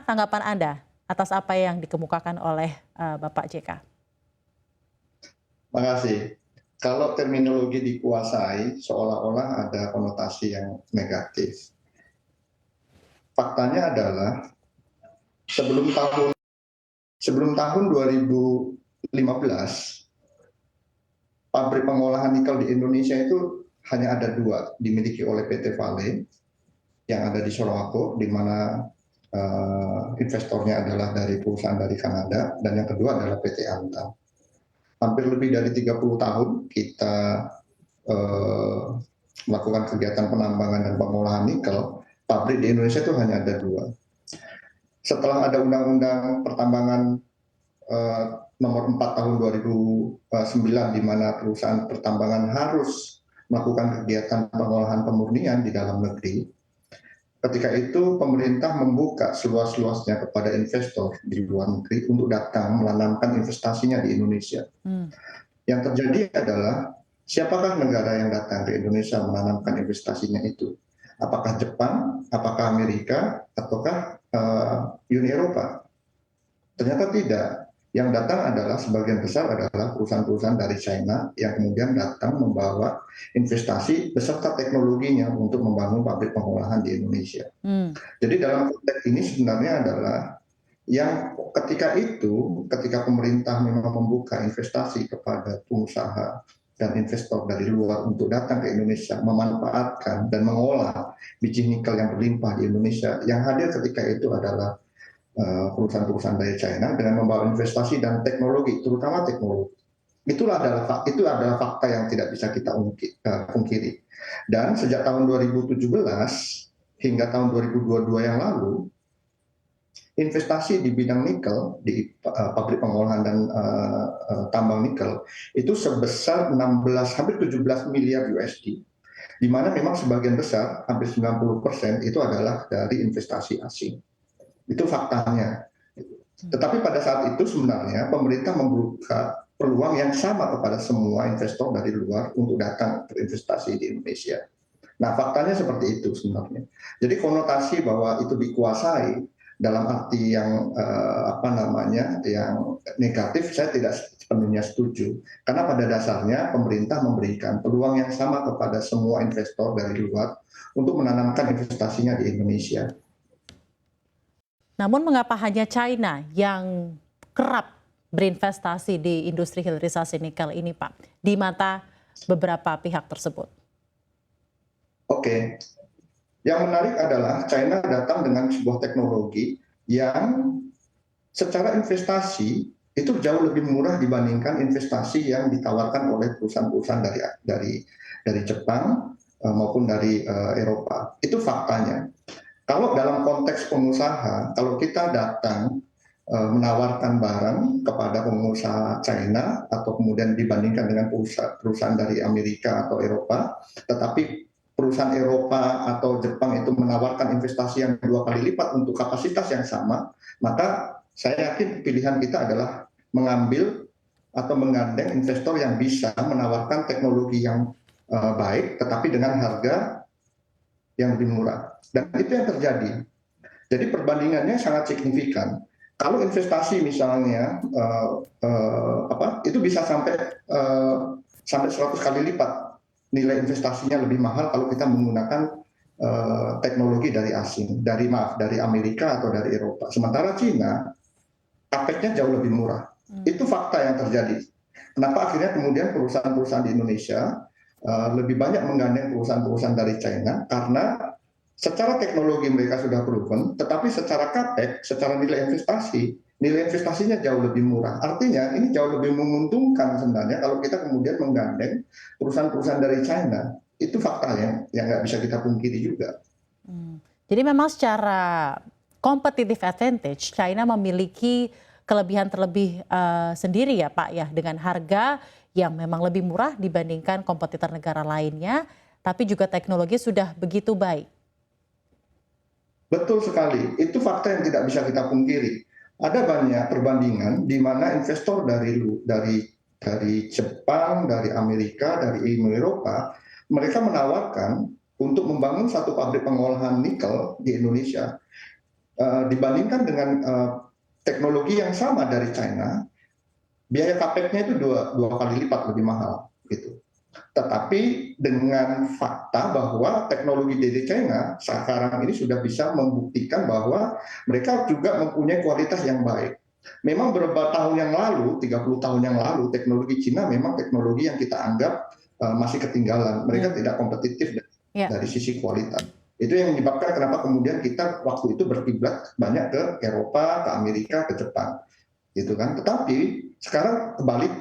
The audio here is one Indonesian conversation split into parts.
Bagaimana tanggapan Anda atas apa yang dikemukakan oleh Bapak JK? Makasih. Kalau terminologi dikuasai, seolah-olah ada konotasi yang negatif. Faktanya adalah sebelum tahun 2015, pabrik pengolahan nikel di Indonesia itu hanya ada dua, dimiliki oleh PT Vale yang ada di Sorowako, di mana investornya adalah dari perusahaan dari Kanada, dan yang kedua adalah PT Antam. Hampir lebih dari 30 tahun kita melakukan kegiatan penambangan dan pengolahan nikel, pabrik di Indonesia itu hanya ada dua. Setelah ada Undang-Undang Pertambangan nomor 4 tahun 2009, di mana perusahaan pertambangan harus melakukan kegiatan pengolahan pemurnian di dalam negeri, ketika itu pemerintah membuka seluas-luasnya kepada investor di luar negeri untuk datang menanamkan investasinya di Indonesia. Yang terjadi adalah siapakah negara yang datang ke Indonesia menanamkan investasinya itu? Apakah Jepang, apakah Amerika, ataukah Uni Eropa? Ternyata tidak. Yang datang adalah sebagian besar adalah perusahaan-perusahaan dari China yang kemudian datang membawa investasi beserta teknologinya untuk membangun pabrik pengolahan di Indonesia. Jadi dalam konteks ini sebenarnya adalah yang ketika pemerintah memang membuka investasi kepada pengusaha dan investor dari luar untuk datang ke Indonesia, memanfaatkan dan mengolah biji nikel yang berlimpah di Indonesia, yang hadir ketika itu adalah perusahaan-perusahaan dari China dengan membawa investasi dan teknologi, terutama teknologi. Itu adalah fakta yang tidak bisa kita pungkiri. Dan sejak tahun 2017 hingga tahun 2022 yang lalu, investasi di bidang nikel, di pabrik pengolahan dan tambang nikel, itu sebesar hampir 17 miliar USD, di mana memang sebagian besar, hampir 90% itu adalah dari investasi asing. Itu faktanya. Tetapi pada saat itu sebenarnya pemerintah membuka peluang yang sama kepada semua investor dari luar untuk datang berinvestasi di Indonesia. Nah, faktanya seperti itu sebenarnya. Jadi konotasi bahwa itu dikuasai dalam arti yang yang negatif, saya tidak sepenuhnya setuju. Karena pada dasarnya pemerintah memberikan peluang yang sama kepada semua investor dari luar untuk menanamkan investasinya di Indonesia. Namun mengapa hanya China yang kerap berinvestasi di industri hilirisasi nikel ini, Pak, di mata beberapa pihak tersebut? Oke, yang menarik adalah China datang dengan sebuah teknologi yang secara investasi itu jauh lebih murah dibandingkan investasi yang ditawarkan oleh perusahaan-perusahaan dari Jepang maupun dari Eropa. Itu faktanya. Kalau dalam konteks pengusaha, kalau kita datang menawarkan barang kepada pengusaha China atau kemudian dibandingkan dengan perusahaan dari Amerika atau Eropa, tetapi perusahaan Eropa atau Jepang itu menawarkan investasi yang 2 kali lipat untuk kapasitas yang sama, maka saya yakin pilihan kita adalah mengambil atau menggandeng investor yang bisa menawarkan teknologi yang baik, tetapi dengan harga yang lebih murah. Dan itu yang terjadi. Jadi perbandingannya sangat signifikan. Kalau investasi misalnya itu bisa sampai 100 kali lipat nilai investasinya lebih mahal kalau kita menggunakan teknologi dari asing, dari Amerika atau dari Eropa. Sementara Cina, capeknya jauh lebih murah. Itu fakta yang terjadi. Kenapa akhirnya kemudian perusahaan-perusahaan di Indonesia lebih banyak menggandeng perusahaan-perusahaan dari China, karena secara teknologi mereka sudah proven, tetapi secara capex, secara nilai investasinya jauh lebih murah. Artinya ini jauh lebih menguntungkan sebenarnya kalau kita kemudian menggandeng perusahaan-perusahaan dari China. Itu fakta yang nggak bisa kita pungkiri juga. Jadi memang secara competitive advantage, China memiliki kelebihan terlebih sendiri ya Pak ya, dengan harga yang memang lebih murah dibandingkan kompetitor negara lainnya, tapi juga teknologi sudah begitu baik. Betul sekali, itu fakta yang tidak bisa kita pungkiri. Ada banyak perbandingan di mana investor dari Jepang, dari Amerika, dari Uni Eropa, mereka menawarkan untuk membangun satu pabrik pengolahan nikel di Indonesia. dibandingkan dengan teknologi yang sama dari China, biaya CAPEX-nya itu dua kali lipat lebih mahal gitu. Tetapi dengan fakta bahwa teknologi dari China sekarang ini sudah bisa membuktikan bahwa mereka juga mempunyai kualitas yang baik. Memang beberapa tahun yang lalu, 30 tahun yang lalu, teknologi Cina memang teknologi yang kita anggap masih ketinggalan. Mereka tidak kompetitif dari sisi kualitas. Itu yang menyebabkan kenapa kemudian kita waktu itu berkiblat banyak ke Eropa, ke Amerika, ke Jepang. Gitu kan. Tetapi sekarang kebalik,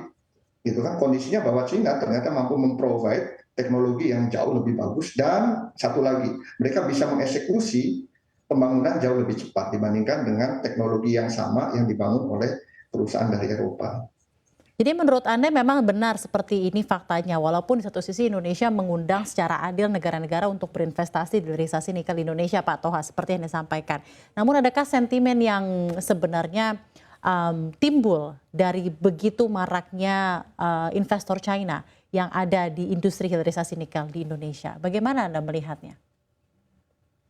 gitu kan, kondisinya bahwa Cina ternyata mampu memprovide teknologi yang jauh lebih bagus, dan satu lagi, mereka bisa mengeksekusi pembangunan jauh lebih cepat dibandingkan dengan teknologi yang sama yang dibangun oleh perusahaan dari Eropa. Jadi menurut Anda memang benar seperti ini faktanya, walaupun di satu sisi Indonesia mengundang secara adil negara-negara untuk berinvestasi di hilirisasi nikel di Indonesia, Pak Toha, seperti yang disampaikan. Namun adakah sentimen yang sebenarnya timbul dari begitu maraknya investor China yang ada di industri hilirisasi nikel di Indonesia? Bagaimana Anda melihatnya?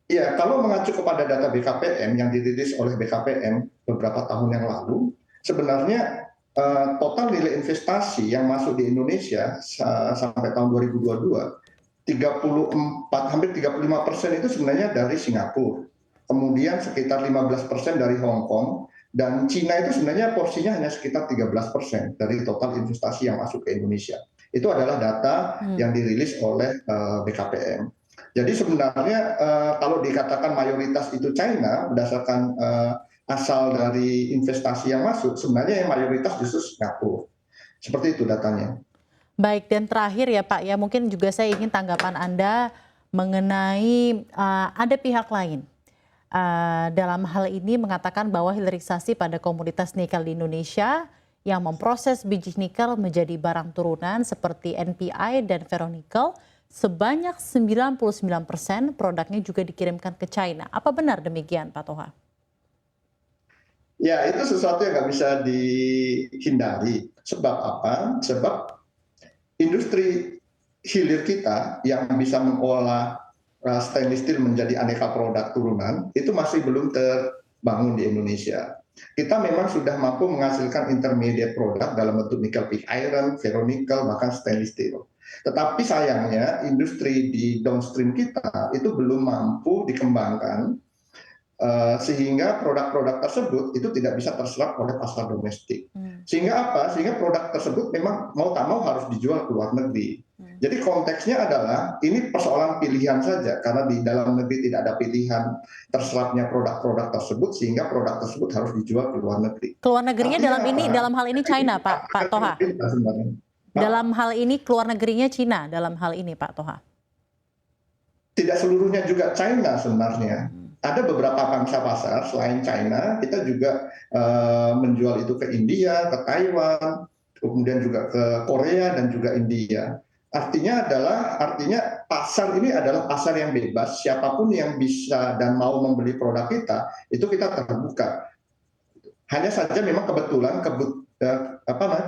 Iya, kalau mengacu kepada data BKPM yang dirilis oleh BKPM beberapa tahun yang lalu, sebenarnya total nilai investasi yang masuk di Indonesia sampai tahun 2022, 34, hampir 35% itu sebenarnya dari Singapura. Kemudian sekitar 15% dari Hong Kong, dan Cina itu sebenarnya porsinya hanya sekitar 13% dari total investasi yang masuk ke Indonesia. Itu adalah data yang dirilis oleh BKPM. Jadi sebenarnya kalau dikatakan mayoritas itu China berdasarkan asal dari investasi yang masuk, sebenarnya yang mayoritas justru Singapura. Seperti itu datanya. Baik, dan terakhir ya Pak, ya mungkin juga saya ingin tanggapan Anda mengenai ada pihak lain dalam hal ini mengatakan bahwa hilirisasi pada komoditas nikel di Indonesia yang memproses biji nikel menjadi barang turunan seperti NPI dan ferronikel sebanyak 99% produknya juga dikirimkan ke China. Apa benar demikian, Pak Toha? Ya, itu sesuatu yang nggak bisa dihindari. Sebab apa? Sebab industri hilir kita yang bisa mengolah stainless steel menjadi aneka produk turunan itu masih belum terbangun di Indonesia. Kita memang sudah mampu menghasilkan intermediate produk dalam bentuk nickel pig iron, ferronikel, bahkan stainless steel. Tetapi sayangnya industri di downstream kita itu belum mampu dikembangkan sehingga produk-produk tersebut itu tidak bisa terserap oleh pasar domestik. Sehingga apa? Sehingga produk tersebut memang mau tak mau harus dijual ke luar negeri. Jadi konteksnya adalah ini persoalan pilihan saja, karena di dalam negeri tidak ada pilihan terserapnya produk-produk tersebut, sehingga produk tersebut harus dijual ke luar negeri. Keluar negerinya dalam hal ini China, Pak Toha. Dalam hal ini keluar negerinya China dalam hal ini, Pak Toha. Tidak seluruhnya juga China sebenarnya. Ada beberapa pangsa pasar selain China, kita juga menjual itu ke India, ke Taiwan, kemudian juga ke Korea dan juga India. Artinya pasar ini adalah pasar yang bebas, siapapun yang bisa dan mau membeli produk kita, itu kita terbuka. Hanya saja memang kebetulan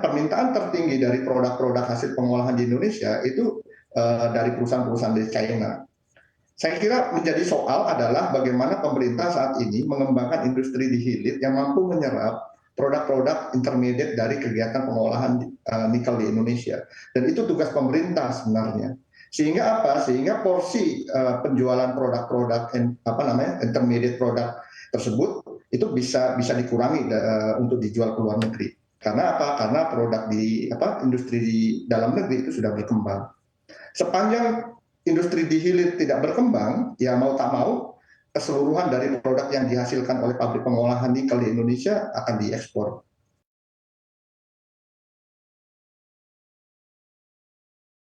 permintaan tertinggi dari produk-produk hasil pengolahan di Indonesia itu dari perusahaan-perusahaan dari China. Saya kira menjadi soal adalah bagaimana pemerintah saat ini mengembangkan industri di hilir yang mampu menyerap produk-produk intermediate dari kegiatan pengolahan nikel di Indonesia. Dan itu tugas pemerintah sebenarnya. Sehingga apa? Sehingga porsi penjualan produk-produk intermediate produk tersebut itu bisa dikurangi untuk dijual ke luar negeri. Karena apa? Karena produk di industri di dalam negeri itu sudah berkembang. Sepanjang industri di hilir tidak berkembang, ya mau tak mau keseluruhan dari produk yang dihasilkan oleh pabrik pengolahan nikel di Indonesia akan diekspor.